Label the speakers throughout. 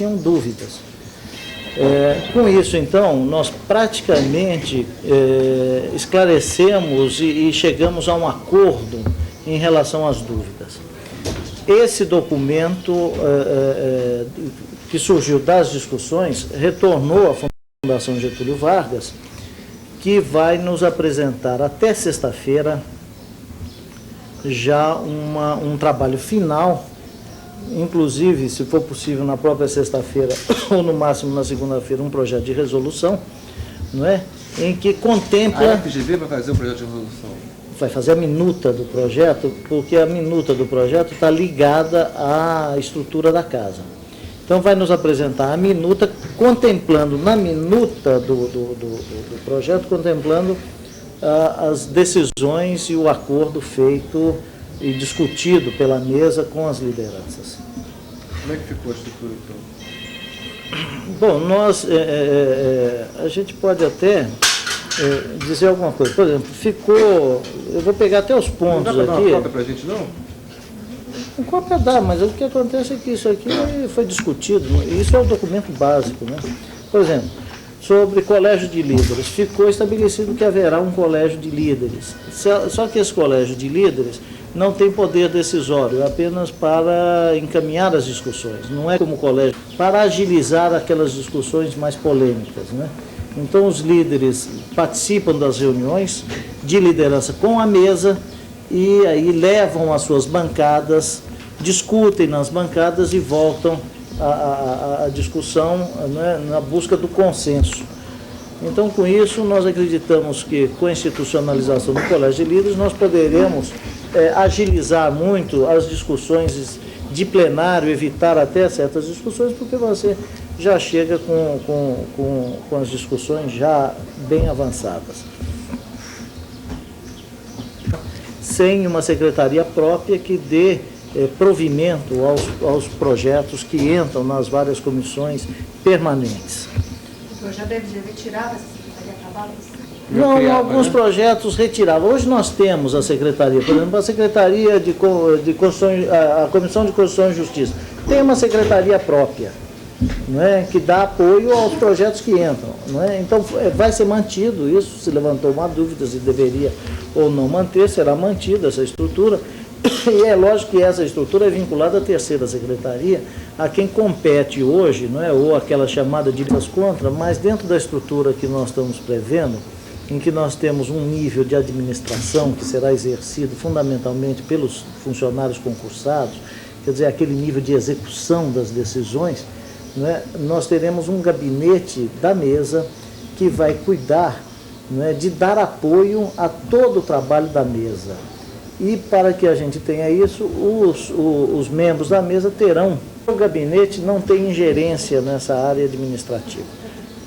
Speaker 1: tinham dúvidas. Com isso, então, nós praticamente esclarecemos e chegamos a um acordo em relação às dúvidas. Esse documento que surgiu das discussões retornou à Fundação Getúlio Vargas, que vai nos apresentar até sexta-feira já um trabalho final, inclusive, se for possível, na própria sexta-feira ou no máximo na segunda-feira, um projeto de resolução, não é? Em que contempla...
Speaker 2: A FGV vai fazer o projeto de resolução?
Speaker 1: Vai fazer a minuta do projeto, porque a minuta do projeto está ligada à estrutura da casa. Então, vai nos apresentar a minuta, contemplando, na minuta do projeto, contemplando as decisões e o acordo feito e discutido pela mesa com as lideranças.
Speaker 2: Como é que ficou a estrutura, então?
Speaker 1: Bom, a gente pode até dizer alguma coisa. Por exemplo, ficou... Eu vou pegar até os pontos aqui. Não dá para dar uma
Speaker 2: cópia para a gente, não?
Speaker 1: Um cópia dá, mas o que acontece é que isso aqui foi discutido. Isso é o documento básico, né? Por exemplo, sobre colégio de líderes. Ficou estabelecido que haverá um colégio de líderes. Só que esse colégio de líderes não tem poder decisório, é apenas para encaminhar as discussões. Não é como colégio, para agilizar aquelas discussões mais polêmicas, né? Então, os líderes participam das reuniões de liderança com a mesa e aí levam as suas bancadas, discutem nas bancadas e voltam à discussão, né, na busca do consenso. Então, com isso, nós acreditamos que com a institucionalização do Colégio de Líderes, nós poderemos agilizar muito as discussões de plenário, evitar até certas discussões, porque você já chega com as discussões já bem avançadas. Sem uma secretaria própria que dê provimento aos projetos que entram nas várias comissões permanentes.
Speaker 3: O projeto deve tirar essa secretaria de trabalho?
Speaker 1: Não, alguns projetos retiravam. Hoje nós temos a secretaria, por exemplo, a Secretaria de Constituição, a Comissão de Constituição e Justiça, tem uma secretaria própria, não é, que dá apoio aos projetos que entram, não é? Então vai ser mantido isso, se levantou uma dúvida se deveria ou não manter, será mantida essa estrutura, e é lógico que essa estrutura é vinculada à terceira secretaria, a quem compete hoje, não é, ou aquela chamada de dívidas contra, mas dentro da estrutura que nós estamos prevendo, em que nós temos um nível de administração que será exercido fundamentalmente pelos funcionários concursados, quer dizer, aquele nível de execução das decisões, né, nós teremos um gabinete da mesa que vai cuidar, né, de dar apoio a todo o trabalho da mesa. E para que a gente tenha isso, os membros da mesa terão. O gabinete não tem ingerência nessa área administrativa.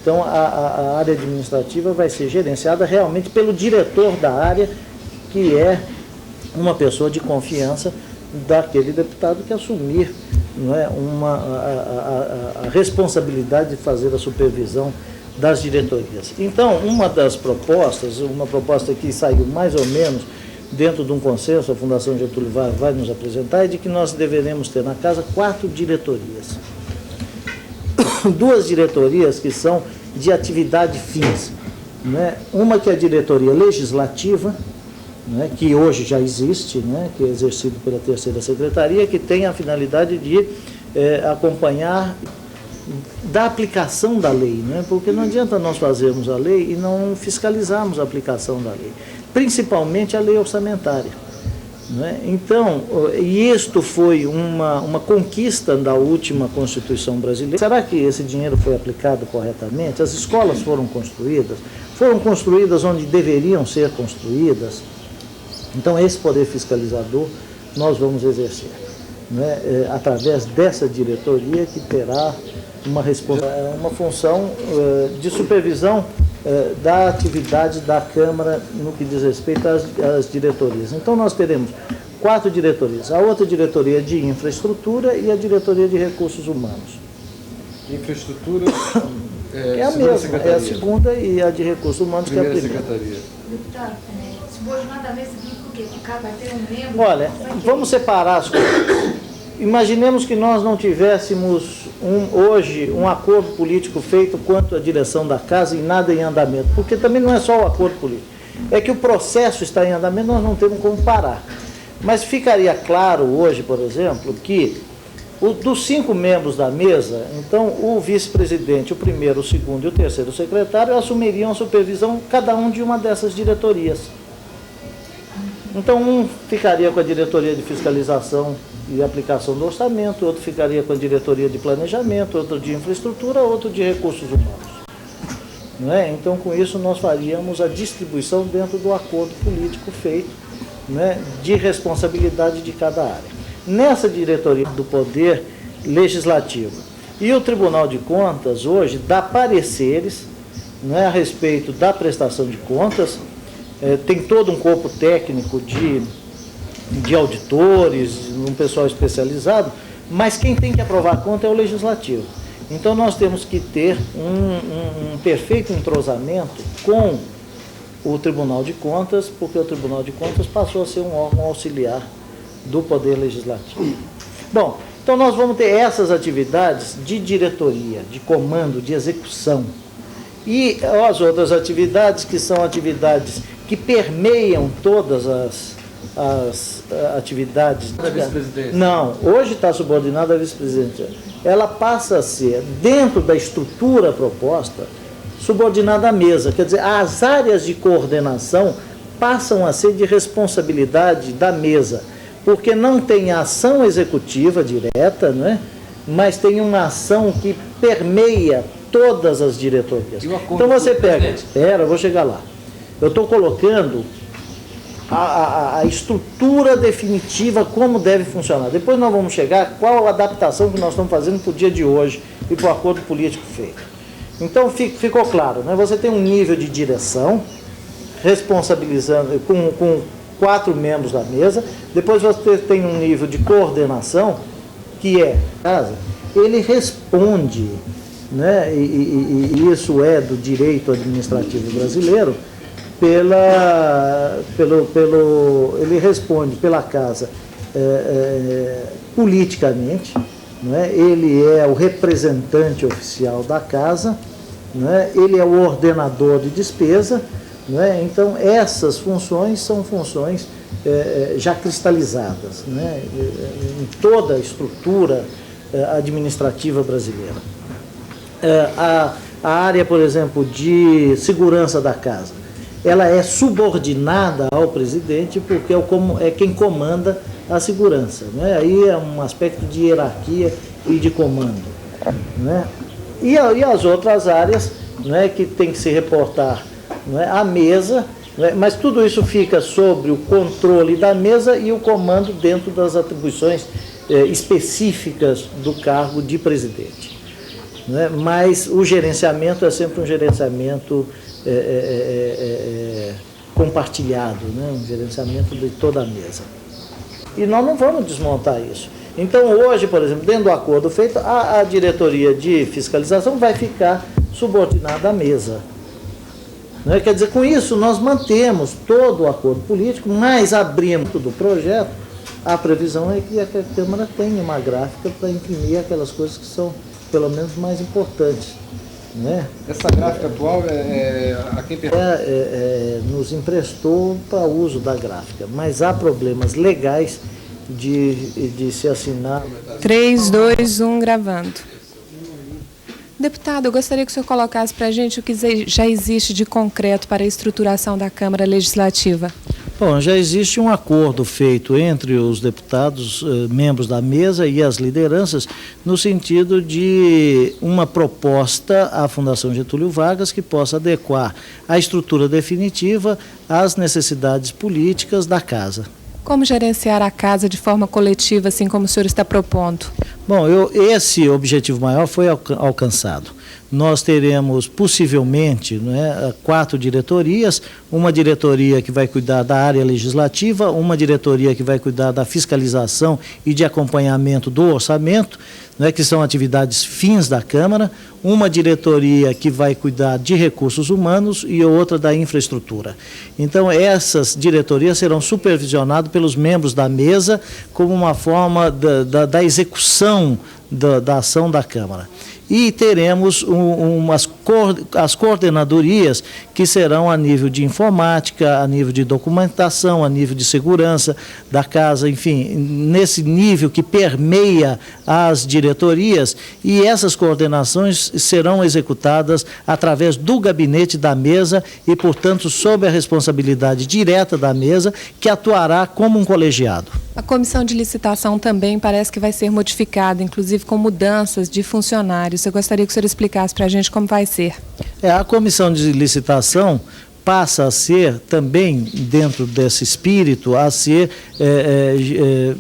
Speaker 1: Então, a área administrativa vai ser gerenciada realmente pelo diretor da área, que é uma pessoa de confiança daquele deputado que assumir, não é, a responsabilidade de fazer a supervisão das diretorias. Então, uma das propostas, uma proposta que saiu mais ou menos dentro de um consenso, a Fundação Getúlio Vargas vai nos apresentar, é de que nós deveremos ter na casa 4 diretorias. 2 diretorias que são de atividade fins, né? Uma que é a diretoria legislativa, né, que hoje já existe, né, que é exercido pela terceira secretaria, que tem a finalidade de acompanhar da aplicação da lei, né, porque não adianta nós fazermos a lei e não fiscalizarmos a aplicação da lei, principalmente a lei orçamentária. Né? Então, e isto foi uma conquista da última Constituição brasileira. Será que esse dinheiro foi aplicado corretamente? As escolas foram construídas onde deveriam ser construídas? Então, esse poder fiscalizador nós vamos exercer, né? Através dessa diretoria que terá uma função de supervisão da atividade da Câmara no que diz respeito às diretorias. Então, nós teremos 4 diretorias. A outra diretoria é de infraestrutura e a diretoria de recursos humanos.
Speaker 2: Infraestrutura
Speaker 1: é a mesma, é a segunda, e a de recursos humanos
Speaker 2: primeira
Speaker 1: que é a primeira.
Speaker 3: Deputado, se for nada a ver, significa o quê? Que vai ter um membro...
Speaker 1: Olha, vamos separar as coisas. Imaginemos que nós não tivéssemos hoje um acordo político feito quanto à direção da casa e nada em andamento, porque também não é só o acordo político, é que o processo está em andamento, nós não temos como parar. Mas ficaria claro hoje, por exemplo, que dos 5 membros da mesa, então o vice-presidente, o primeiro, o segundo e o terceiro secretário assumiriam a supervisão, cada um de uma dessas diretorias. Então um ficaria com a diretoria de fiscalização e aplicação do orçamento, outro ficaria com a diretoria de planejamento, outro de infraestrutura, outro de recursos humanos. Não é? Então com isso nós faríamos a distribuição dentro do acordo político feito, né, de responsabilidade de cada área. Nessa diretoria do Poder Legislativo e o Tribunal de Contas hoje dá pareceres, né, a respeito da prestação de contas, tem todo um corpo técnico de auditores, um pessoal especializado, mas quem tem que aprovar a conta é o Legislativo. Então nós temos que ter um perfeito entrosamento com o Tribunal de Contas, porque o Tribunal de Contas passou a ser um órgão auxiliar do Poder Legislativo. Bom, então nós vamos ter essas atividades de diretoria, de comando, de execução. E as outras atividades, que são atividades que permeiam todas as atividades...
Speaker 2: Da vice-presidência?
Speaker 1: Não, hoje está subordinada à vice-presidência. Ela passa a ser, dentro da estrutura proposta, subordinada à mesa. Quer dizer, as áreas de coordenação passam a ser de responsabilidade da mesa, porque não tem ação executiva direta, não é? Mas tem uma ação que permeia todas as diretorias. Então você pega... Espera, eu vou chegar lá. Eu estou colocando a estrutura definitiva, como deve funcionar. Depois nós vamos chegar a qual a adaptação que nós estamos fazendo para o dia de hoje e para o acordo político feito. Então ficou claro, né? Você tem um nível de direção, responsabilizando com 4 membros da mesa, depois você tem um nível de coordenação, que é casa, ele responde, né? E isso é do direito administrativo brasileiro, ele responde pela casa politicamente, né? Ele é o representante oficial da casa, né? Ele é o ordenador de despesa, né? Então essas funções são funções já cristalizadas, né? Em toda a estrutura administrativa brasileira. A área, por exemplo, de segurança da casa, ela é subordinada ao presidente, porque é quem comanda a segurança, né? Aí é um aspecto de hierarquia e de comando, né? E as outras áreas, né, que tem que se reportar, né, à mesa, né? Mas tudo isso fica sobre o controle da mesa e o comando dentro das atribuições específicas do cargo de presidente, né? Mas o gerenciamento é sempre um gerenciamento compartilhado, né? Um gerenciamento de toda a mesa. E nós não vamos desmontar isso. Então hoje, por exemplo, dentro do acordo feito, a diretoria de fiscalização vai ficar subordinada à mesa. Né? Quer dizer, com isso nós mantemos todo o acordo político, mas abrimos do projeto, a previsão é que a Câmara tenha uma gráfica para imprimir aquelas coisas que são, pelo menos, mais importantes. Né?
Speaker 2: Essa gráfica atual a quem
Speaker 1: nos emprestou para uso da gráfica, mas há problemas legais de se assinar.
Speaker 4: 3, 2, 1, gravando. Deputado, eu gostaria que o senhor colocasse para a gente o que já existe de concreto para a estruturação da Câmara Legislativa.
Speaker 1: Bom, já existe um acordo feito entre os deputados, membros da mesa e as lideranças, no sentido de uma proposta à Fundação Getúlio Vargas que possa adequar a estrutura definitiva às necessidades políticas da casa.
Speaker 4: Como gerenciar a casa de forma coletiva, assim como o senhor está propondo?
Speaker 1: Bom, esse objetivo maior foi alcançado. Nós teremos, possivelmente, né, 4 diretorias, uma diretoria que vai cuidar da área legislativa, uma diretoria que vai cuidar da fiscalização e de acompanhamento do orçamento, né, que são atividades fins da Câmara, uma diretoria que vai cuidar de recursos humanos e outra da infraestrutura. Então, essas diretorias serão supervisionadas pelos membros da mesa como uma forma da execução da ação da Câmara. E teremos as coordenadorias que serão a nível de informática, a nível de documentação, a nível de segurança da casa, enfim, nesse nível que permeia as diretorias, e essas coordenações serão executadas através do gabinete da mesa e, portanto, sob a responsabilidade direta da mesa, que atuará como um colegiado.
Speaker 4: A comissão de licitação também parece que vai ser modificada, inclusive com mudanças de funcionários. Eu gostaria que o senhor explicasse para a gente como vai ser.
Speaker 1: A comissão de licitação passa a ser também, dentro desse espírito, a ser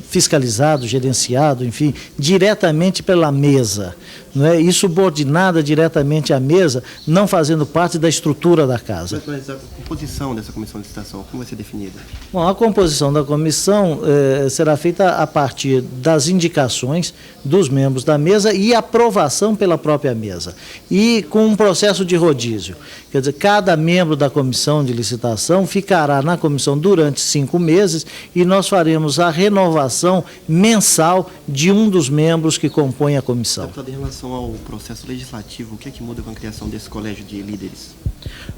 Speaker 1: fiscalizado, gerenciado, enfim, diretamente pela mesa, não é? E subordinada diretamente à mesa, não fazendo parte da estrutura da casa.
Speaker 2: Mas a composição dessa comissão de licitação, como vai ser definida?
Speaker 1: Bom, a composição da comissão será feita a partir das indicações dos membros da mesa e aprovação pela própria mesa, e com um processo de rodízio. Quer dizer, cada membro da comissão de licitação ficará na comissão durante 5 meses e nós faremos a renovação mensal de um dos membros que compõem a comissão.
Speaker 2: Deputado, em relação ao processo legislativo, o que é que muda com a criação desse colégio de líderes?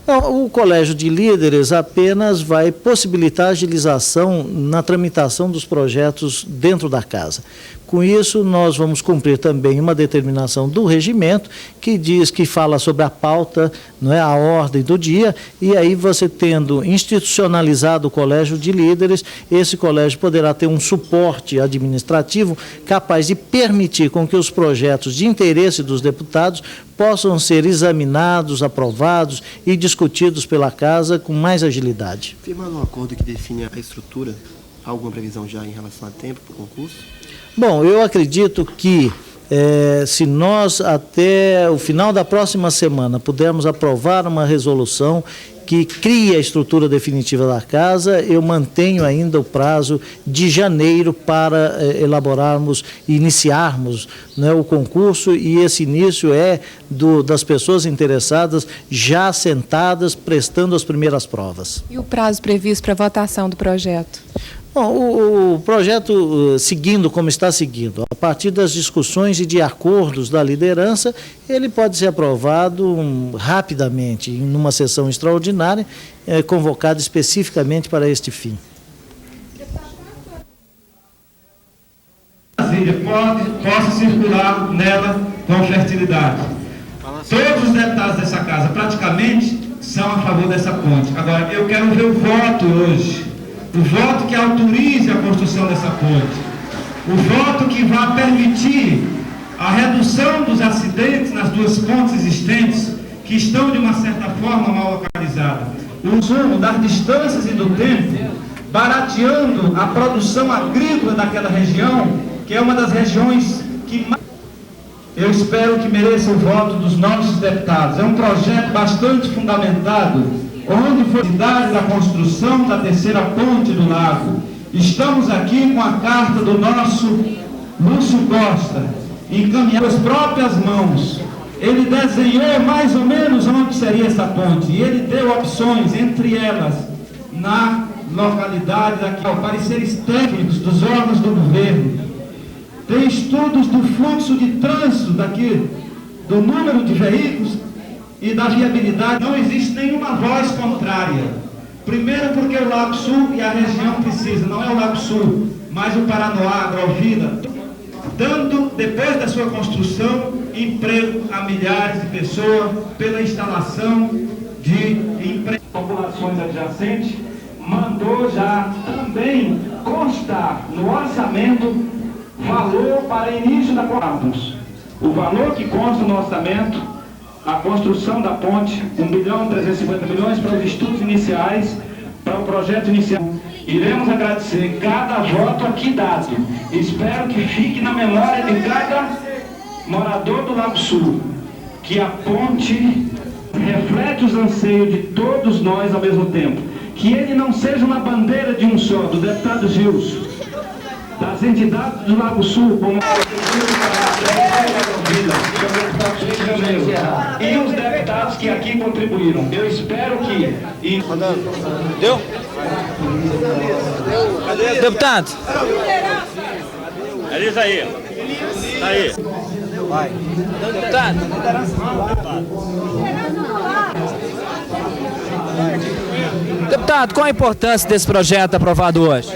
Speaker 1: Não, o colégio de líderes apenas vai possibilitar agilização na tramitação dos projetos dentro da casa. Com isso, nós vamos cumprir também uma determinação do regimento que fala sobre a pauta, não é, a ordem do dia, e aí você tendo institucionalizado o colégio de líderes, esse colégio poderá ter um suporte administrativo capaz de permitir com que os projetos de interesse dos deputados possam ser examinados, aprovados e discutidos pela casa com mais agilidade.
Speaker 2: Firmando um acordo que define a estrutura, há alguma previsão já em relação a tempo para o concurso?
Speaker 1: Bom, eu acredito que se nós até o final da próxima semana pudermos aprovar uma resolução que cria a estrutura definitiva da casa, eu mantenho ainda o prazo de janeiro para elaborarmos e iniciarmos, né, o concurso, e esse início é das pessoas interessadas já sentadas, prestando as primeiras provas.
Speaker 4: E o prazo previsto para a votação do projeto?
Speaker 1: Bom, o projeto, seguindo como está seguindo, a partir das discussões e de acordos da liderança, ele pode ser aprovado rapidamente, em uma sessão extraordinária, convocada especificamente para este fim.
Speaker 5: Brasília possa circular nela com fertilidade. Todos os deputados dessa casa, praticamente, são a favor dessa ponte. Agora, eu quero ver o voto hoje. O voto que autorize a construção dessa ponte, o voto que vai permitir a redução dos acidentes nas duas pontes existentes, que estão de uma certa forma mal localizadas. O uso das distâncias e do tempo, barateando a produção agrícola daquela região, que é uma das regiões que mais... Eu espero que mereça o voto dos nossos deputados. É um projeto bastante fundamentado, onde foi a cidade da construção da terceira ponte do lago. Estamos aqui com a carta do nosso Lúcio Costa, encaminhada com as próprias mãos. Ele desenhou mais ou menos onde seria essa ponte, e ele deu opções, entre elas, na localidade daqui, pareceres técnicos dos órgãos do governo. Tem estudos do fluxo de trânsito daqui, do número de veículos e da viabilidade. Não existe nenhuma voz contrária. Primeiro porque o Lago Sul e a região precisa, não é o Lago Sul, mas o Paranoá, a Agrovila, dando, depois da sua construção, emprego a milhares de pessoas pela instalação de emprego. Populações adjacentes, mandou já também constar no orçamento valor para início da construção. O valor que consta no orçamento, a construção da ponte, 1.350.000.000 para os estudos iniciais, para o projeto inicial. Iremos agradecer cada voto aqui dado. Espero que fique na memória de cada morador do Lago Sul, que a ponte reflete os anseios de todos nós ao mesmo tempo. Que ele não seja uma bandeira de um só, do deputado Gilson, das entidades do Lago Sul, como a Janeiro. E os deputados que aqui contribuíram. Eu espero que...
Speaker 6: Deu? Deputado.
Speaker 7: É isso aí. Tá aí.
Speaker 6: Vai. Deputado. Deputado, qual a importância desse projeto aprovado hoje?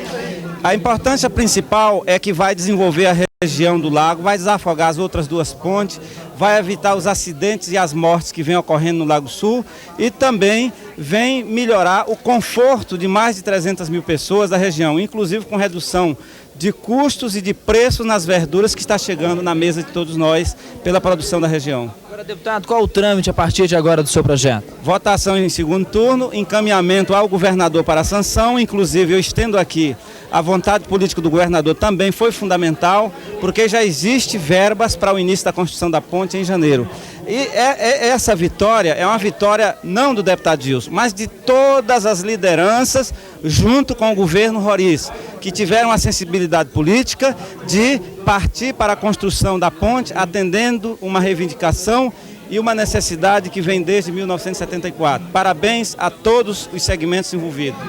Speaker 8: A importância principal é que vai desenvolver a região do lago, vai desafogar as outras duas pontes, vai evitar os acidentes e as mortes que vêm ocorrendo no Lago Sul e também vem melhorar o conforto de mais de 300 mil pessoas da região, inclusive com redução de custos e de preços nas verduras que está chegando na mesa de todos nós pela produção da região.
Speaker 6: Agora, deputado, qual o trâmite a partir de agora do seu projeto?
Speaker 8: Votação em segundo turno, encaminhamento ao governador para a sanção, inclusive eu estendo aqui a vontade política do governador também foi fundamental, porque já existe verbas para o início da construção da ponte em janeiro. E essa vitória é uma vitória não do deputado Gilson, mas de todas as lideranças junto com o governo Roriz, que tiveram a sensibilidade política de partir para a construção da ponte, atendendo uma reivindicação e uma necessidade que vem desde 1974. Parabéns a todos os segmentos envolvidos.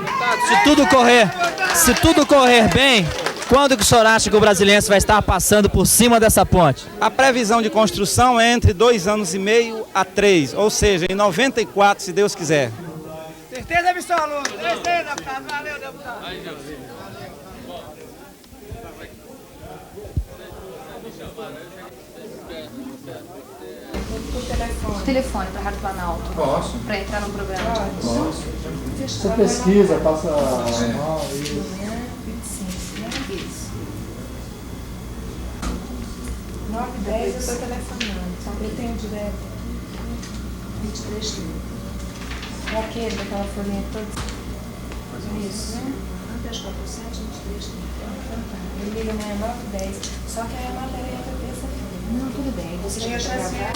Speaker 6: Se tudo correr bem, quando que o senhor acha que o Brasiliense vai estar passando por cima dessa ponte?
Speaker 8: A previsão de construção é entre 2 anos e meio a 3, ou seja, em 94, se Deus quiser.
Speaker 9: Certeza absoluta. Certeza, deputado. Valeu, deputado.
Speaker 3: Telefone para a Rádio Planalto.
Speaker 1: Posso.
Speaker 3: Para entrar no programa.
Speaker 1: Posso. Você pesquisa, passa a mão.
Speaker 3: Isso. 910 eu estou telefonando. Eu tenho direto. 23 é aquele daquela folhinha toda. Isso, né? 347, 23 eu ligo amanhã 910. Só que aí a matéria entra terça-feira. Não, tudo bem. Você já gravar.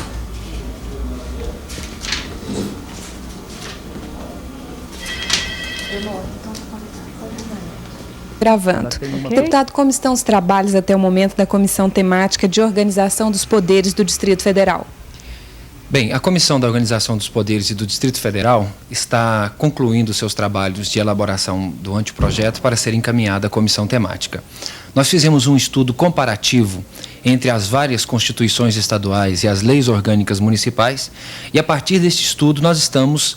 Speaker 4: Gravando. Deputado, como estão os trabalhos até o momento da Comissão Temática de Organização dos Poderes do Distrito Federal?
Speaker 10: Bem, a Comissão da Organização dos Poderes e do Distrito Federal está concluindo seus trabalhos de elaboração do anteprojeto para ser encaminhada à Comissão Temática. Nós fizemos um estudo comparativo entre as várias constituições estaduais e as leis orgânicas municipais e, a partir deste estudo, nós estamos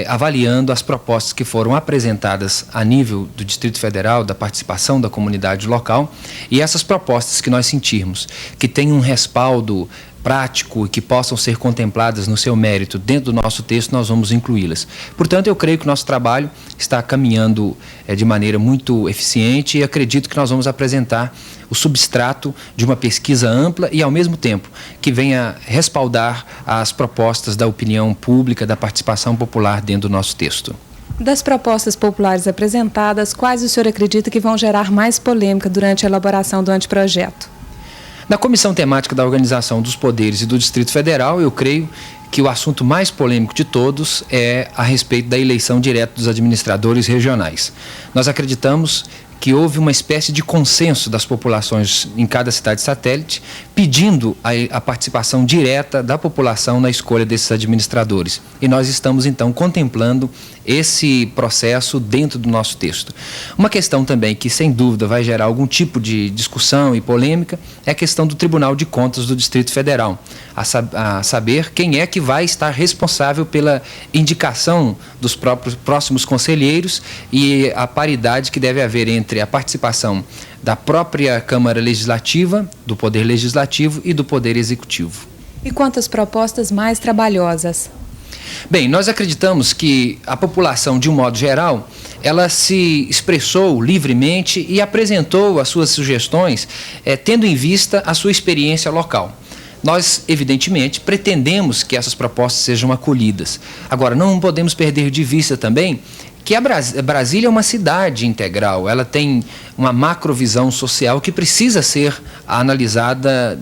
Speaker 10: avaliando as propostas que foram apresentadas a nível do Distrito Federal, da participação da comunidade local, e essas propostas que nós sentirmos que têm um respaldo prático e que possam ser contempladas no seu mérito dentro do nosso texto, nós vamos incluí-las. Portanto, eu creio que o nosso trabalho está caminhando de maneira muito eficiente e acredito que nós vamos apresentar o substrato de uma pesquisa ampla e, ao mesmo tempo, que venha respaldar as propostas da opinião pública, da participação popular dentro do nosso texto.
Speaker 4: Das propostas populares apresentadas, quais o senhor acredita que vão gerar mais polêmica durante a elaboração do anteprojeto?
Speaker 10: Na Comissão Temática da Organização dos Poderes e do Distrito Federal, eu creio que o assunto mais polêmico de todos é a respeito da eleição direta dos administradores regionais. Nós acreditamos que houve uma espécie de consenso das populações em cada cidade satélite, pedindo a participação direta da população na escolha desses administradores. E nós estamos, então, contemplando esse processo dentro do nosso texto. Uma questão também que, sem dúvida, vai gerar algum tipo de discussão e polêmica é a questão do Tribunal de Contas do Distrito Federal, a saber quem é que vai estar responsável pela indicação dos próximos conselheiros e a paridade que deve haver entre a participação da própria Câmara Legislativa, do Poder Legislativo e do Poder Executivo.
Speaker 4: E quantas propostas mais trabalhosas?
Speaker 10: Bem, nós acreditamos que a população, de um modo geral, ela se expressou livremente e apresentou as suas sugestões, tendo em vista a sua experiência local. Nós, evidentemente, pretendemos que essas propostas sejam acolhidas. Agora, não podemos perder de vista também que a Brasília é uma cidade integral, ela tem uma macrovisão social que precisa ser analisada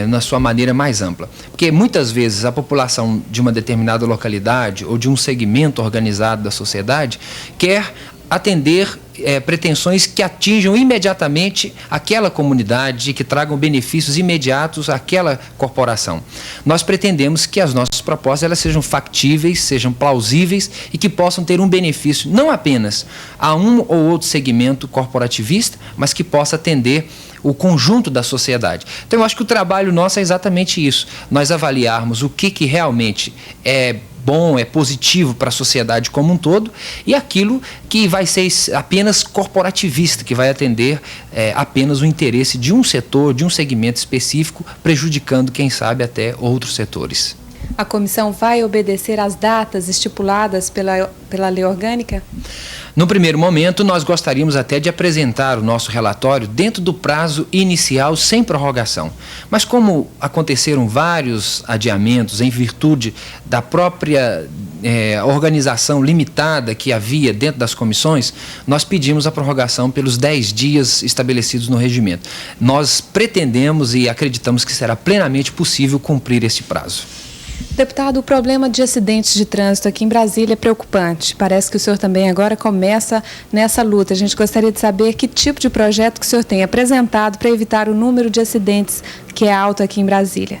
Speaker 10: na sua maneira mais ampla. Porque muitas vezes a população de uma determinada localidade ou de um segmento organizado da sociedade quer atender pretensões que atinjam imediatamente aquela comunidade, que tragam benefícios imediatos àquela corporação. Nós pretendemos que as nossas propostas elas sejam factíveis, sejam plausíveis e que possam ter um benefício não apenas a um ou outro segmento corporativista, mas que possa atender o conjunto da sociedade. Então, eu acho que o trabalho nosso é exatamente isso, nós avaliarmos o que realmente é bom, é positivo para a sociedade como um todo, e aquilo que vai ser apenas corporativista, que vai atender apenas o interesse de um setor, de um segmento específico, prejudicando, quem sabe, até outros setores.
Speaker 4: A comissão vai obedecer às datas estipuladas pela lei orgânica?
Speaker 10: No primeiro momento, nós gostaríamos até de apresentar o nosso relatório dentro do prazo inicial, sem prorrogação. Mas como aconteceram vários adiamentos em virtude da própria organização limitada que havia dentro das comissões, nós pedimos a prorrogação pelos 10 dias estabelecidos no regimento. Nós pretendemos e acreditamos que será plenamente possível cumprir esse prazo.
Speaker 4: Deputado, o problema de acidentes de trânsito aqui em Brasília é preocupante. Parece que o senhor também agora começa nessa luta. A gente gostaria de saber que tipo de projeto que o senhor tem apresentado para evitar o número de acidentes que é alto aqui em Brasília.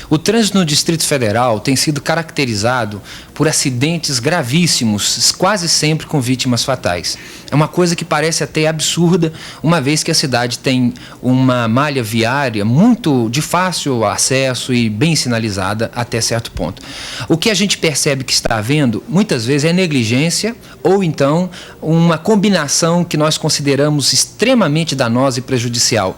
Speaker 10: O trânsito no Distrito Federal tem sido caracterizado por acidentes gravíssimos, quase sempre com vítimas fatais. É uma coisa que parece até absurda, uma vez que a cidade tem uma malha viária muito de fácil acesso e bem sinalizada até certo ponto. O que a gente percebe que está havendo, muitas vezes, é negligência ou então uma combinação que nós consideramos extremamente danosa e prejudicial.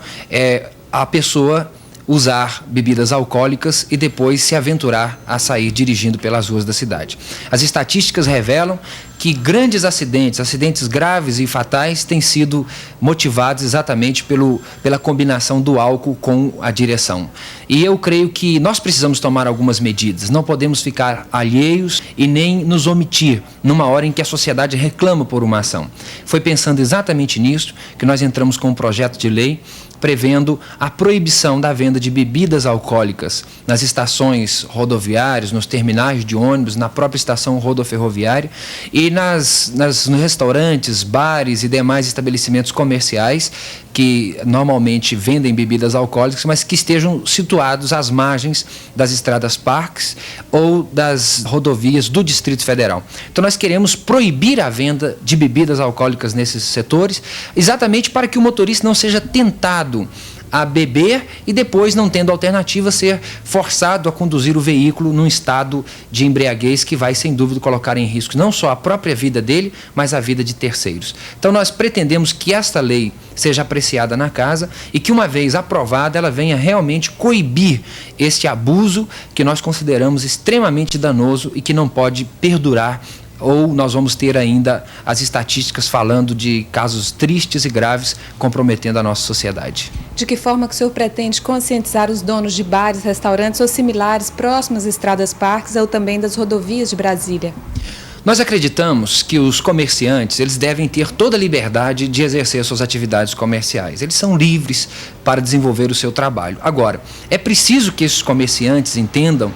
Speaker 10: A pessoa usar bebidas alcoólicas e depois se aventurar a sair dirigindo pelas ruas da cidade. As estatísticas revelam que grandes acidentes graves e fatais têm sido motivados exatamente pela combinação do álcool com a direção. E eu creio que nós precisamos tomar algumas medidas, não podemos ficar alheios e nem nos omitir numa hora em que a sociedade reclama por uma ação. Foi pensando exatamente nisso que nós entramos com um projeto de lei prevendo a proibição da venda de bebidas alcoólicas nas estações rodoviárias, nos terminais de ônibus, na própria estação rodoferroviária e nos restaurantes, bares e demais estabelecimentos comerciais que normalmente vendem bebidas alcoólicas, mas que estejam situados às margens das estradas parques ou das rodovias do Distrito Federal. Então nós queremos proibir a venda de bebidas alcoólicas nesses setores, exatamente para que o motorista não seja tentado a beber e depois, não tendo alternativa, ser forçado a conduzir o veículo num estado de embriaguez que vai, sem dúvida, colocar em risco não só a própria vida dele, mas a vida de terceiros. Então, nós pretendemos que esta lei seja apreciada na casa e que, uma vez aprovada, ela venha realmente coibir este abuso que nós consideramos extremamente danoso e que não pode perdurar, ou nós vamos ter ainda as estatísticas falando de casos tristes e graves comprometendo a nossa sociedade.
Speaker 4: De que forma que o senhor pretende conscientizar os donos de bares, restaurantes ou similares próximos às estradas parques ou também das rodovias de Brasília?
Speaker 10: Nós acreditamos que os comerciantes eles devem ter toda a liberdade de exercer suas atividades comerciais. Eles são livres para desenvolver o seu trabalho. Agora, é preciso que esses comerciantes entendam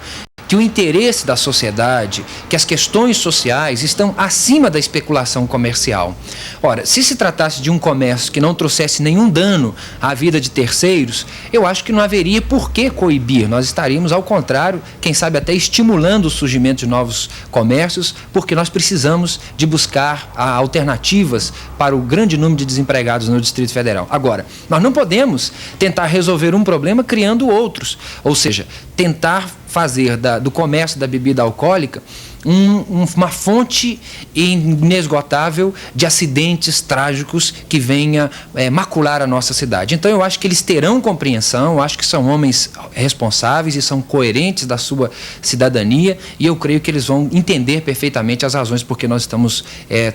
Speaker 10: que o interesse da sociedade, que as questões sociais estão acima da especulação comercial. Ora, se se tratasse de um comércio que não trouxesse nenhum dano à vida de terceiros, eu acho que não haveria por que coibir. Nós estaríamos, ao contrário, quem sabe até estimulando o surgimento de novos comércios, porque nós precisamos de buscar alternativas para o grande número de desempregados no Distrito Federal. Agora, nós não podemos tentar resolver um problema criando outros, ou seja, tentar fazer do comércio da bebida alcoólica uma fonte inesgotável de acidentes trágicos que venha macular a nossa cidade. Então eu acho que eles terão compreensão, eu acho que são homens responsáveis e são coerentes da sua cidadania e eu creio que eles vão entender perfeitamente as razões por que nós estamos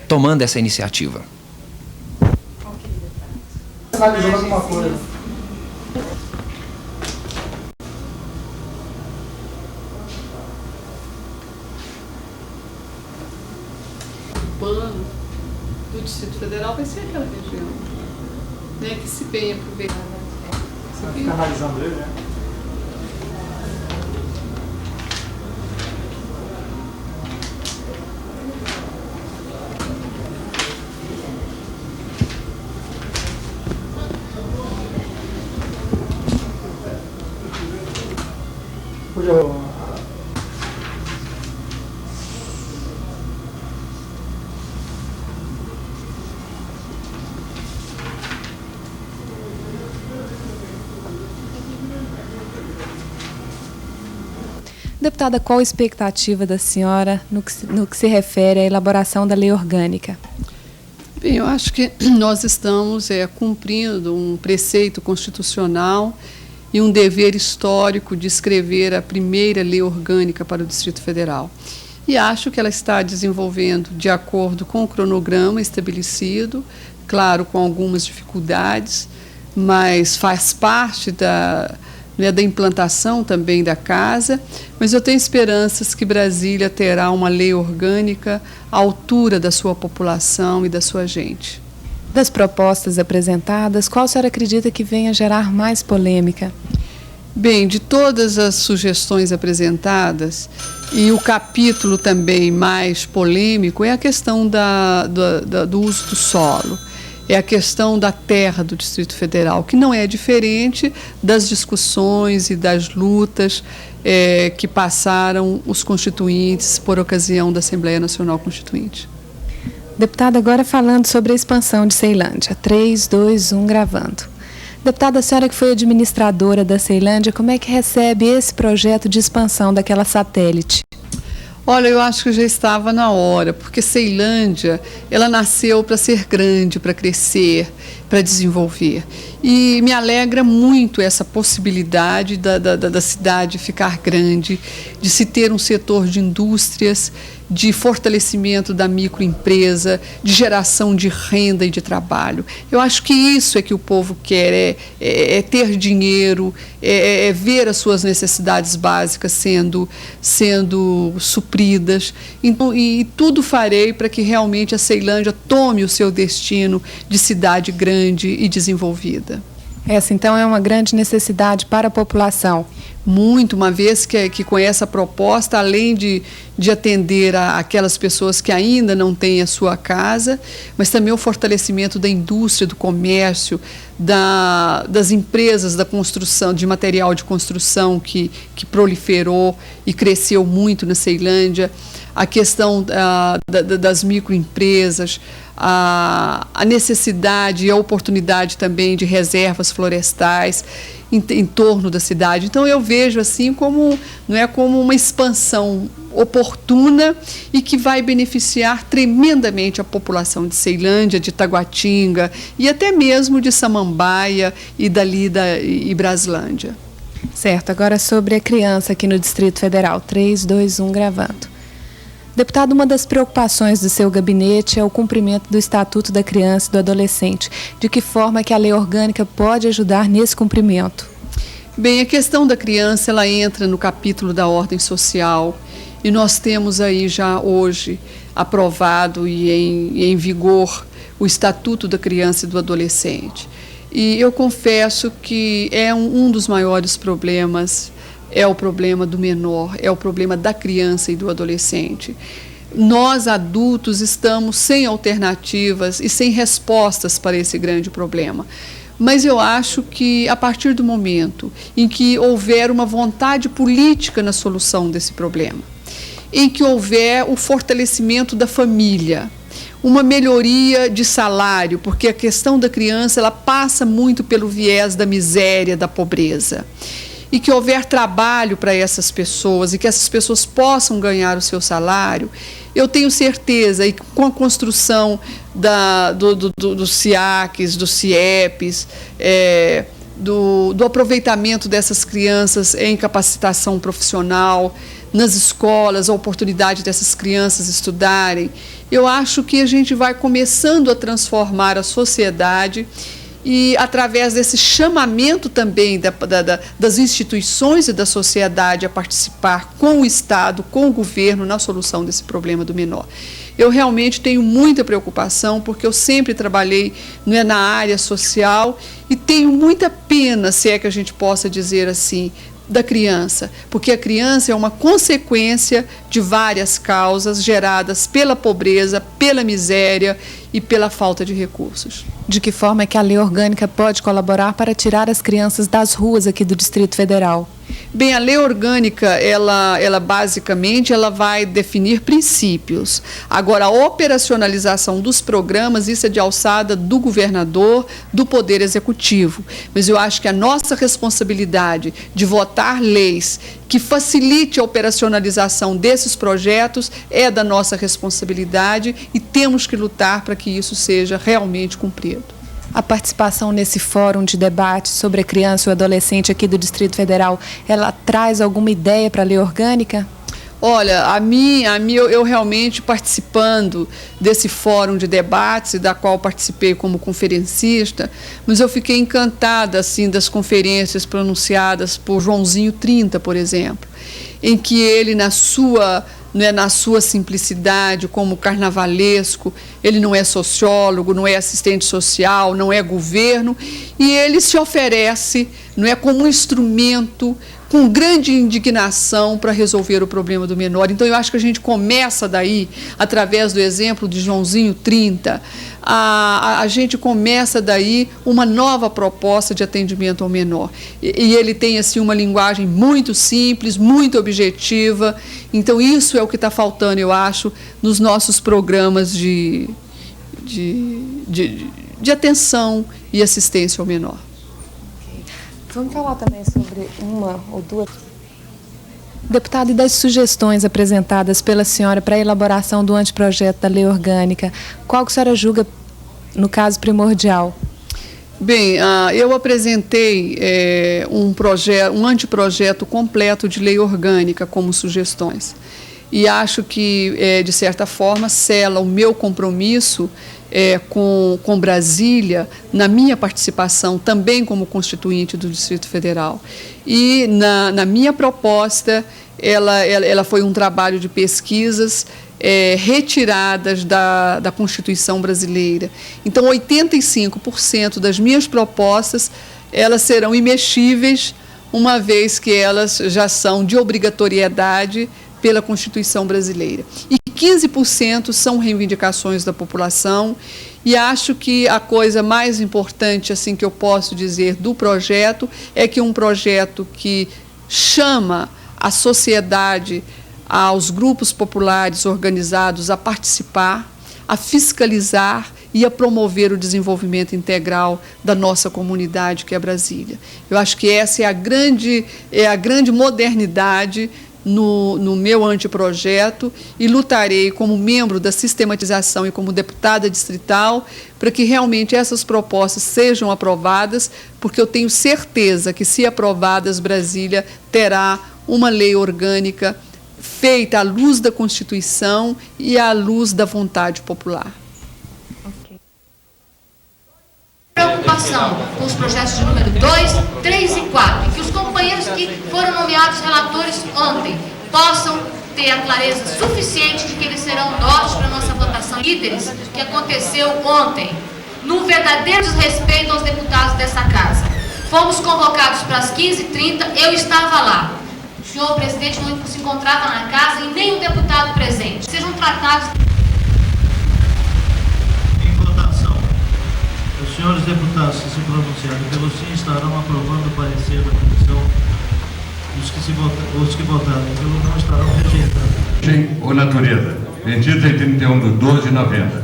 Speaker 10: tomando essa iniciativa.
Speaker 1: Alguma coisa.
Speaker 11: Urbano do Distrito Federal vai ser aquela região, né, que se bem aproveitada.
Speaker 1: Vai ficar analisando ele, né?
Speaker 4: Deputada, qual a expectativa da senhora no que se refere à elaboração da lei orgânica?
Speaker 11: Bem, eu acho que nós estamos cumprindo um preceito constitucional e um dever histórico de escrever a primeira lei orgânica para o Distrito Federal. E acho que ela está desenvolvendo de acordo com o cronograma estabelecido, claro, com algumas dificuldades, mas faz parte da implantação também da casa, mas eu tenho esperanças que Brasília terá uma lei orgânica à altura da sua população e da sua gente.
Speaker 4: Das propostas apresentadas, qual a senhora acredita que venha gerar mais polêmica?
Speaker 11: Bem, de todas as sugestões apresentadas, e o capítulo também mais polêmico é a questão do uso do solo. É a questão da terra do Distrito Federal, que não é diferente das discussões e das lutas que passaram os constituintes por ocasião da Assembleia Nacional Constituinte.
Speaker 4: Deputada, agora falando sobre a expansão de Ceilândia. 3, 2, 1, gravando. Deputada, a senhora que foi administradora da Ceilândia, como é que recebe esse projeto de expansão daquela satélite?
Speaker 11: Olha, eu acho que já estava na hora, porque Ceilândia, ela nasceu para ser grande, para crescer, para desenvolver. E me alegra muito essa possibilidade da cidade ficar grande, de se ter um setor de indústrias, de fortalecimento da microempresa, de geração de renda e de trabalho. Eu acho que isso é que o povo quer, é ter dinheiro, é ver as suas necessidades básicas sendo supridas. Então, e tudo farei para que realmente a Ceilândia tome o seu destino de cidade grande e desenvolvida.
Speaker 4: Essa, então, é uma grande necessidade para a população.
Speaker 11: Muito, uma vez que com essa proposta, além de atender aquelas pessoas que ainda não têm a sua casa, mas também o fortalecimento da indústria, do comércio, das empresas da construção, de material de construção que proliferou e cresceu muito na Ceilândia, a questão das microempresas, a necessidade e a oportunidade também de reservas florestais em torno da cidade. Então eu vejo assim como uma expansão oportuna e que vai beneficiar tremendamente a população de Ceilândia, de Taguatinga e até mesmo de Samambaia e e Braslândia.
Speaker 4: Certo, agora sobre a criança aqui no Distrito Federal. 3, 2, 1, gravando. Deputado, uma das preocupações do seu gabinete é o cumprimento do Estatuto da Criança e do Adolescente. De que forma que a lei orgânica pode ajudar nesse cumprimento?
Speaker 11: Bem, a questão da criança, ela entra no capítulo da ordem social e nós temos aí já hoje aprovado e em vigor o Estatuto da Criança e do Adolescente. E eu confesso que é um dos maiores problemas, é o problema do menor, é o problema da criança e do adolescente. Nós, adultos, estamos sem alternativas e sem respostas para esse grande problema. Mas eu acho que, a partir do momento em que houver uma vontade política na solução desse problema, em que houver o fortalecimento da família, uma melhoria de salário, porque a questão da criança ela passa muito pelo viés da miséria, da pobreza, e que houver trabalho para essas pessoas e que essas pessoas possam ganhar o seu salário, eu tenho certeza, e com a construção dos CIACs, dos CIEPs, do aproveitamento dessas crianças em capacitação profissional, nas escolas, a oportunidade dessas crianças estudarem, eu acho que a gente vai começando a transformar a sociedade e através desse chamamento também das instituições e da sociedade a participar com o Estado, com o governo na solução desse problema do menor. Eu realmente tenho muita preocupação porque eu sempre trabalhei na área social e tenho muita pena, se é que a gente possa dizer assim, da criança, porque a criança é uma consequência de várias causas geradas pela pobreza, pela miséria e pela falta de recursos.
Speaker 4: De que forma é que a lei orgânica pode colaborar para tirar as crianças das ruas aqui do Distrito Federal?
Speaker 11: Bem, a lei orgânica, ela basicamente ela vai definir princípios. Agora, a operacionalização dos programas, isso é de alçada do governador, do Poder Executivo. Mas eu acho que a nossa responsabilidade de votar leis que facilite a operacionalização desses projetos é da nossa responsabilidade e temos que lutar para que isso seja realmente cumprido.
Speaker 4: A participação nesse fórum de debate sobre a criança e o adolescente aqui do Distrito Federal, ela traz alguma ideia para a lei orgânica?
Speaker 11: Olha, a mim eu realmente participando desse fórum de debates, da qual participei como conferencista, mas eu fiquei encantada assim das conferências pronunciadas por Joãozinho 30, por exemplo, em que ele na sua simplicidade, como carnavalesco, ele não é sociólogo, não é assistente social, não é governo, e ele se oferece, como um instrumento com grande indignação para resolver o problema do menor. Então, eu acho que a gente começa daí, através do exemplo de Joãozinho 30, a gente começa daí uma nova proposta de atendimento ao menor. E ele tem assim uma linguagem muito simples, muito objetiva. Então, isso é o que está faltando, eu acho, nos nossos programas de atenção e assistência ao menor.
Speaker 4: Vamos falar também sobre uma ou duas. Deputado, e das sugestões apresentadas pela senhora para a elaboração do anteprojeto da lei orgânica, qual que a senhora julga, no caso, primordial?
Speaker 11: Bem, eu apresentei um anteprojeto completo de lei orgânica como sugestões. E acho que, de certa forma, sela o meu compromisso com Brasília, na minha participação também como constituinte do Distrito Federal. E na minha proposta, ela foi um trabalho de pesquisas retiradas da Constituição brasileira. Então, 85% das minhas propostas, elas serão imexíveis, uma vez que elas já são de obrigatoriedade pela Constituição brasileira. E 15% são reivindicações da população, e acho que a coisa mais importante assim que eu posso dizer do projeto é que um projeto que chama a sociedade, aos grupos populares organizados a participar, a fiscalizar e a promover o desenvolvimento integral da nossa comunidade, que é Brasília. Eu acho que essa é a grande modernidade no meu anteprojeto, e lutarei como membro da sistematização e como deputada distrital para que realmente essas propostas sejam aprovadas, porque eu tenho certeza que, se aprovadas, Brasília terá uma lei orgânica feita à luz da Constituição e à luz da vontade popular.
Speaker 12: Preocupação com os projetos de número 2, 3 e 4, e que os companheiros que foram nomeados relatores ontem possam ter a clareza suficiente de que eles serão norte para a nossa votação líderes, que aconteceu ontem, num verdadeiro desrespeito aos deputados dessa casa. Fomos convocados para as 15h30, eu estava lá. O senhor presidente não se encontrava na casa e nem o deputado presente. Sejam tratados...
Speaker 1: Os senhores deputados que se pronunciarem pelo sim estarão aprovando o parecer da comissão. Os que votarem pelo não estarão rejeitando.
Speaker 13: Ou natureza, vendidos em 31/12/90.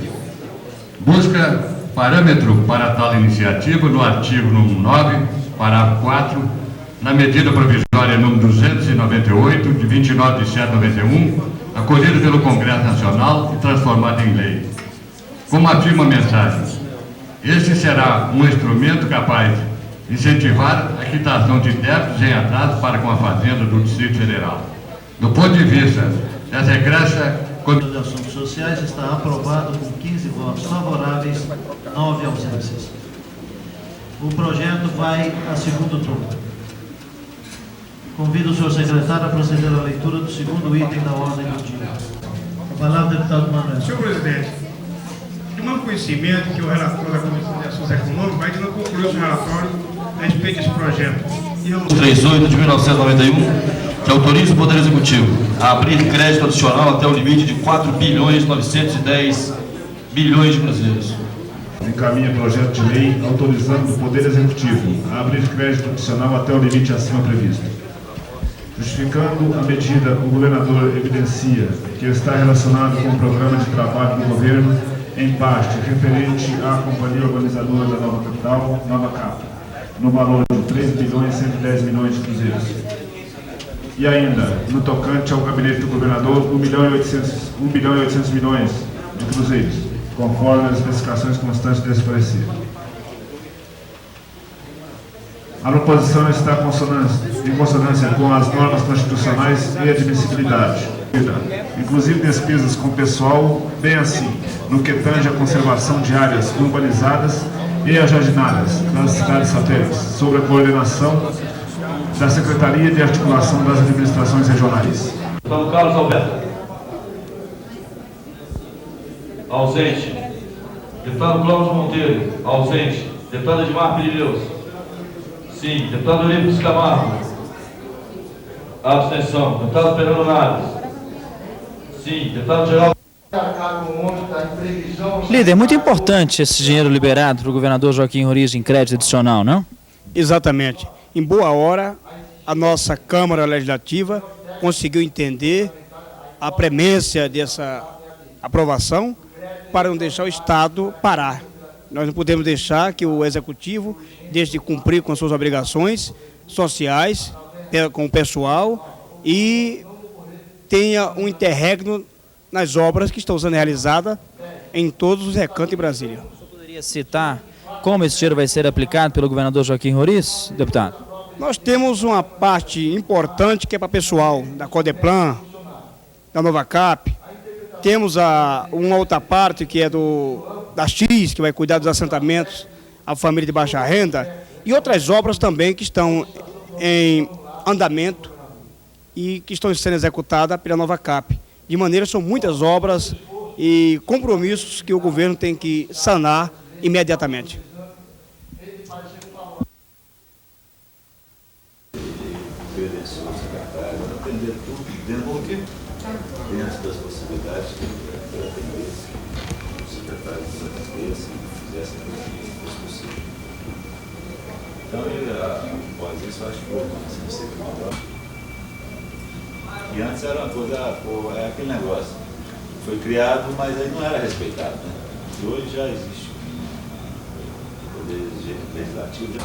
Speaker 13: Busca parâmetro para tal iniciativa no artigo número 9, parágrafo 4, na medida provisória número 298, de 29/7/91, acolhida pelo Congresso Nacional e transformada em lei. Como afirma a mensagem, este será um instrumento capaz de incentivar a quitação de débitos em atraso para com a Fazenda do Distrito Federal. Do ponto de vista dessa regressa...
Speaker 1: De Assuntos Sociais está aprovado com 15 votos favoráveis, 9 ausências. O projeto vai a segundo turno. Convido o senhor secretário a proceder à leitura do segundo item da ordem do dia. A palavra, deputado Manuel.
Speaker 14: Senhor presidente, de meu conhecimento que o relator da Comissão de Assuntos Econômicos ainda não concluiu seu relatório a respeito desse projeto.
Speaker 15: 38 de 1991, que autoriza o Poder Executivo a abrir crédito adicional até o limite de 4.910 bilhões de brasileiros.
Speaker 16: Encaminha projeto de lei autorizando o Poder Executivo a abrir crédito adicional até o limite acima previsto. Justificando a medida, o governador evidencia que está relacionado com o programa de trabalho do governo, em parte referente à companhia organizadora da nova capital, Nova Cap, no valor de 3 bilhões e 110 milhões de cruzeiros. E ainda, no tocante ao gabinete do governador, 1 bilhão e 800 milhões de cruzeiros, conforme as especificações constantes desse parecer. A proposição está em consonância com as normas constitucionais e admissibilidade, inclusive despesas com pessoal, bem assim, no que tange a conservação de áreas urbanizadas e ajardinadas nas cidades satélites, sob a coordenação da Secretaria de Articulação das Administrações Regionais.
Speaker 15: Deputado Carlos Alberto. Ausente. Deputado Cláudio Monteiro. Ausente. Deputado Edmar Pirineus. Sim. Deputado Eurípides Camargo. Abstenção. Deputado Fernando Naves. Sim. Deputado Geraldo.
Speaker 6: Líder, é muito importante esse dinheiro liberado para o governador Joaquim Roriz em crédito adicional, não?
Speaker 14: Exatamente. Em boa hora, a nossa Câmara Legislativa conseguiu entender a premência dessa aprovação para não deixar o Estado parar. Nós não podemos deixar que o Executivo deixe de cumprir com as suas obrigações sociais, com o pessoal, e tenha um interregno nas obras que estão sendo realizadas em todos os recantos de Brasília.
Speaker 6: Você poderia citar como esse dinheiro vai ser aplicado pelo governador Joaquim Roriz, deputado?
Speaker 14: Nós temos uma parte importante que é para pessoal da Codeplan, da Nova Cap. Temos uma outra parte que é da X, que vai cuidar dos assentamentos, a família de baixa renda, e outras obras também que estão em andamento e que estão sendo executadas pela Nova Cap. De maneira, são muitas obras e compromissos que o governo tem que sanar imediatamente.
Speaker 17: Credenciou o secretário, atender tudo dentro das possibilidades que ele atendesse, o secretário atendesse e fizesse aquilo que fosse possível. Então, após isso, eu acho que houve uma sempre melhor. E antes era uma coisa, é aquele negócio, foi criado, mas aí não era respeitado, né? E hoje já existe o poder legislativo,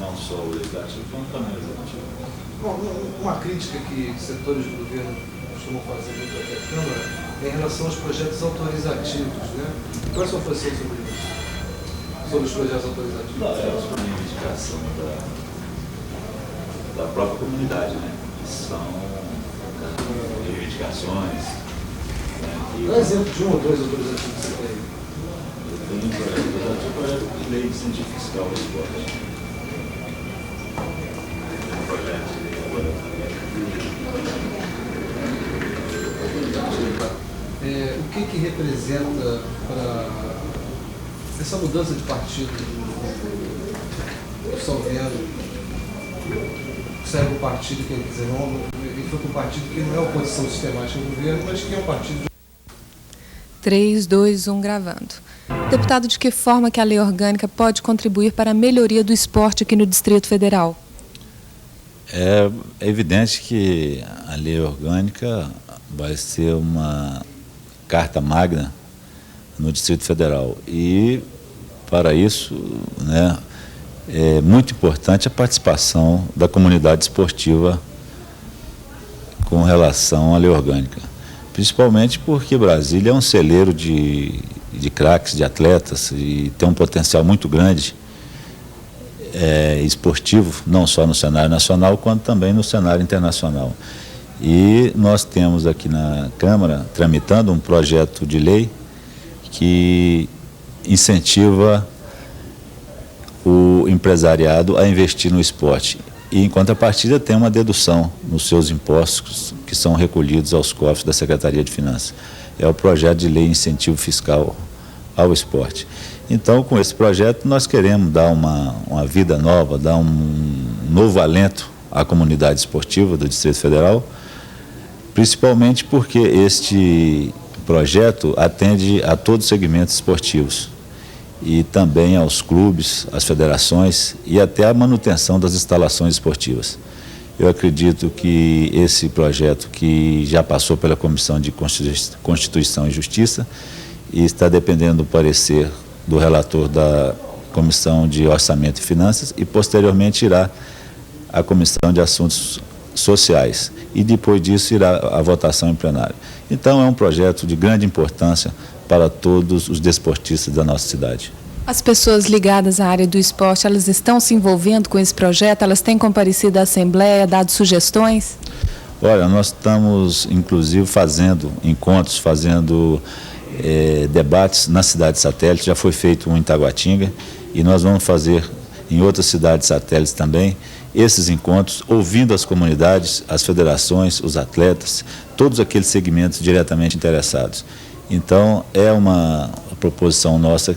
Speaker 17: não só o legislativo, como também o executivo.
Speaker 18: Bom, uma crítica que setores do governo costumam fazer muito aqui à Câmara é em relação aos projetos autorizativos, né? Qual é a sua posição sobre isso? Sobre os projetos autorizativos?
Speaker 17: Não, é uma reivindicação da própria comunidade, né? Que são reivindicações. Né?
Speaker 18: Dá exemplo de um ou dois autorizativos que você tem?
Speaker 17: Eu tenho um projeto de lei de incentivo fiscal ao esporte. Um projeto de
Speaker 18: o que representa para essa mudança de partido do Salviano? Sai um partido que ele foi para um partido que não é oposição sistemática ao governo, mas que é um partido...
Speaker 4: 3, 2, 1, gravando. Deputado, de que forma que a lei orgânica pode contribuir para a melhoria do esporte aqui no Distrito Federal?
Speaker 17: É evidente que a lei orgânica vai ser uma carta magna no Distrito Federal e, para isso, né, é muito importante a participação da comunidade esportiva com relação à lei orgânica, principalmente porque Brasília é um celeiro de craques, de atletas, e tem um potencial muito grande esportivo, não só no cenário nacional, quanto também no cenário internacional. E nós temos aqui na Câmara, tramitando um projeto de lei que incentiva o empresariado a investir no esporte. E, em contrapartida, tem uma dedução nos seus impostos que são recolhidos aos cofres da Secretaria de Finanças. É o projeto de lei incentivo fiscal ao esporte. Então, com esse projeto, nós queremos dar uma vida nova, dar um novo alento à comunidade esportiva do Distrito Federal, principalmente porque este projeto atende a todos os segmentos esportivos e também aos clubes, às federações e até a manutenção das instalações esportivas. Eu acredito que esse projeto, que já passou pela Comissão de Constituição e Justiça e está dependendo do parecer do relator da Comissão de Orçamento e Finanças e posteriormente irá à Comissão de Assuntos Sociais e depois disso irá à votação em plenário. Então é um projeto de grande importância para todos os desportistas da nossa cidade.
Speaker 4: As pessoas ligadas à área do esporte, elas estão se envolvendo com esse projeto? Elas têm comparecido à Assembleia, dado sugestões?
Speaker 17: Olha, nós estamos inclusive fazendo encontros, fazendo debates na cidade satélite. Já foi feito um em Taguatinga e nós vamos fazer em outras cidades satélites também esses encontros, ouvindo as comunidades, as federações, os atletas, todos aqueles segmentos diretamente interessados. Então, é uma proposição nossa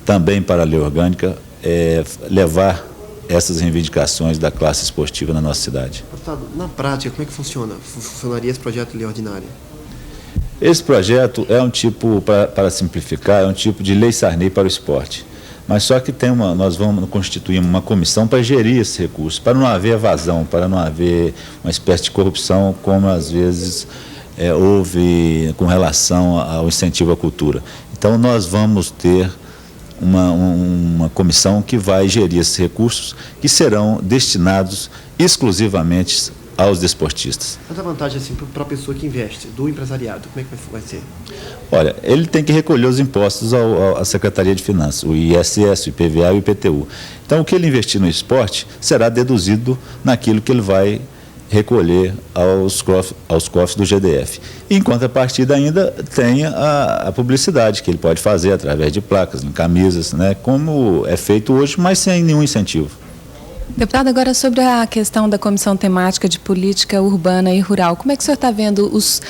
Speaker 17: também para a lei orgânica levar essas reivindicações da classe esportiva na nossa cidade.
Speaker 2: Deputado, na prática, como é que funcionaria esse projeto de lei ordinária?
Speaker 17: Esse projeto é um tipo, para simplificar, é um tipo de lei Sarney para o esporte. Mas só que nós vamos constituir uma comissão para gerir esse recurso, para não haver evasão, para não haver uma espécie de corrupção, como às vezes houve com relação ao incentivo à cultura. Então nós vamos ter uma comissão que vai gerir esses recursos, que serão destinados exclusivamente aos desportistas.
Speaker 2: Mas a vantagem assim, para a pessoa que investe, do empresariado, como é que vai ser?
Speaker 17: Olha, ele tem que recolher os impostos à Secretaria de Finanças, o ISS, o IPVA e o IPTU. Então, o que ele investir no esporte será deduzido naquilo que ele vai recolher aos cofres do GDF. Em contrapartida, ainda tem a publicidade que ele pode fazer através de placas, em camisas, né, como é feito hoje, mas sem nenhum incentivo.
Speaker 4: Deputado, agora sobre a questão da Comissão Temática de Política Urbana e Rural, como é que o senhor está vendo os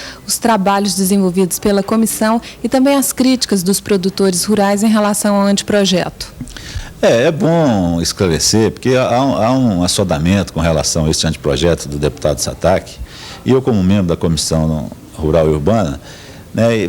Speaker 4: trabalhos desenvolvidos pela comissão e também as críticas dos produtores rurais em relação ao anteprojeto?
Speaker 17: É bom esclarecer, porque há um assodamento com relação a esse anteprojeto do deputado Sataque, e eu, como membro da Comissão Rural e Urbana, né,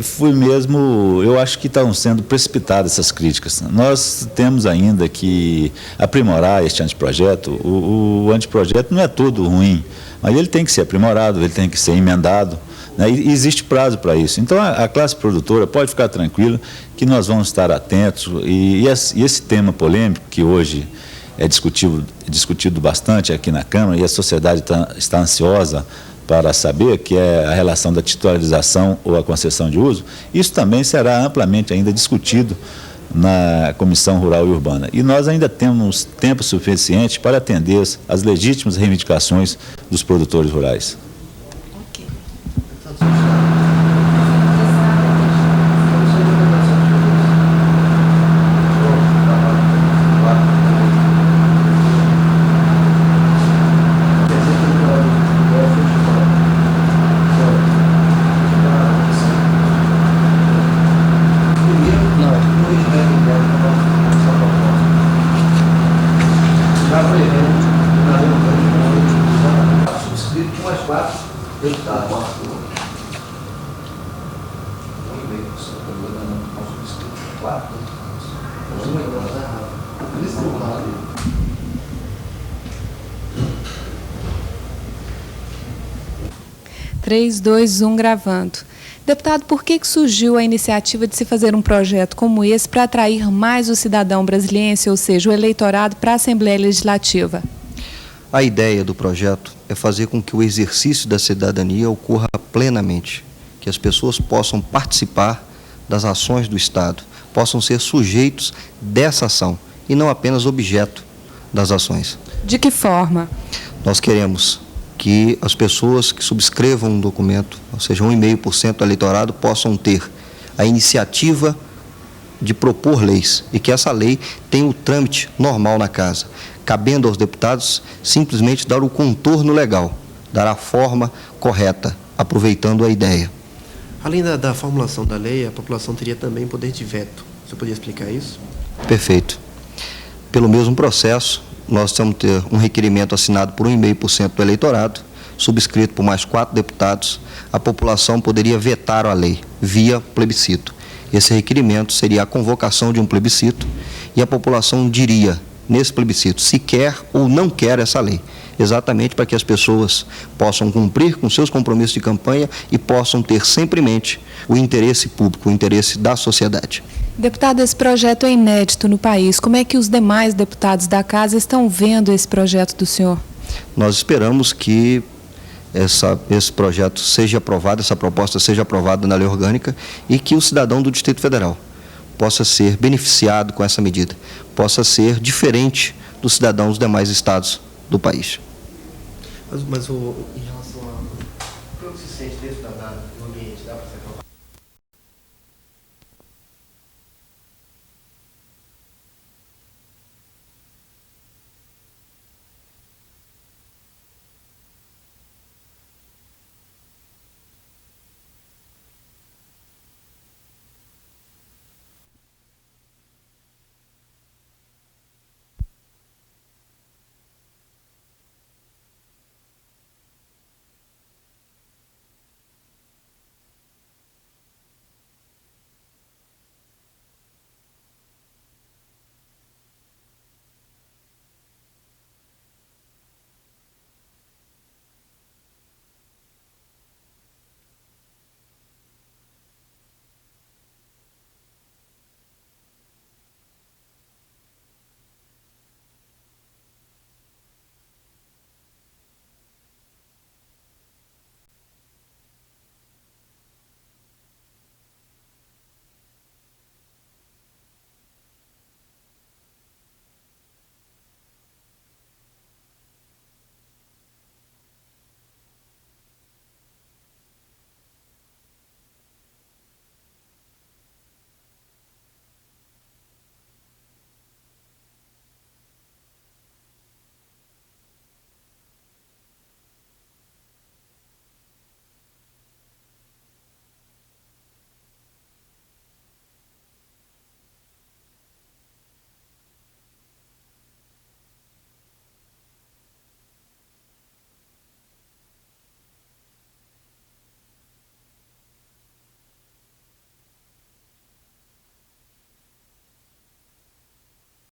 Speaker 17: eu acho que estão sendo precipitadas essas críticas. Nós temos ainda que aprimorar este anteprojeto. O anteprojeto não é todo ruim, mas ele tem que ser aprimorado, ele tem que ser emendado, né, e existe prazo para isso. Então a classe produtora pode ficar tranquila que nós vamos estar atentos e esse tema polêmico que hoje é discutido bastante aqui na Câmara e a sociedade está ansiosa para saber, que é a relação da titularização ou a concessão de uso, isso também será amplamente ainda discutido na Comissão Rural e Urbana. E nós ainda temos tempo suficiente para atender as legítimas reivindicações dos produtores rurais.
Speaker 4: Três, dois, um, gravando. Deputado, por que surgiu a iniciativa de se fazer um projeto como esse para atrair mais o cidadão brasiliense, ou seja, o eleitorado, para a Assembleia Legislativa?
Speaker 19: A ideia do projeto é fazer com que o exercício da cidadania ocorra plenamente, que as pessoas possam participar das ações do Estado, possam ser sujeitos dessa ação e não apenas objeto das ações.
Speaker 4: De que forma?
Speaker 19: Nós queremos que as pessoas que subscrevam um documento, ou seja, 1,5% do eleitorado, possam ter a iniciativa de propor leis e que essa lei tenha o trâmite normal na casa, cabendo aos deputados simplesmente dar o contorno legal, dar a forma correta, aproveitando a ideia.
Speaker 2: Além da formulação da lei, a população teria também poder de veto. Você poderia explicar isso?
Speaker 19: Perfeito. Pelo mesmo processo, nós vamos ter um requerimento assinado por 1,5% do eleitorado, subscrito por mais 4 deputados, a população poderia vetar a lei via plebiscito. Esse requerimento seria a convocação de um plebiscito e a população diria, nesse plebiscito, se quer ou não quer essa lei. exatamente para que as pessoas possam cumprir com seus compromissos de campanha e possam ter sempre em mente o interesse público, o interesse da sociedade.
Speaker 4: Deputado, esse projeto é inédito no país. Como é que os demais deputados da Casa estão vendo esse projeto do senhor?
Speaker 19: Nós esperamos que esse projeto seja aprovado, essa proposta seja aprovada na lei orgânica e que o cidadão do Distrito Federal possa ser beneficiado com essa medida, possa ser diferente dos cidadãos dos demais estados do país.
Speaker 2: Mas em relação a como se sente dentro do ambiente, dá para ser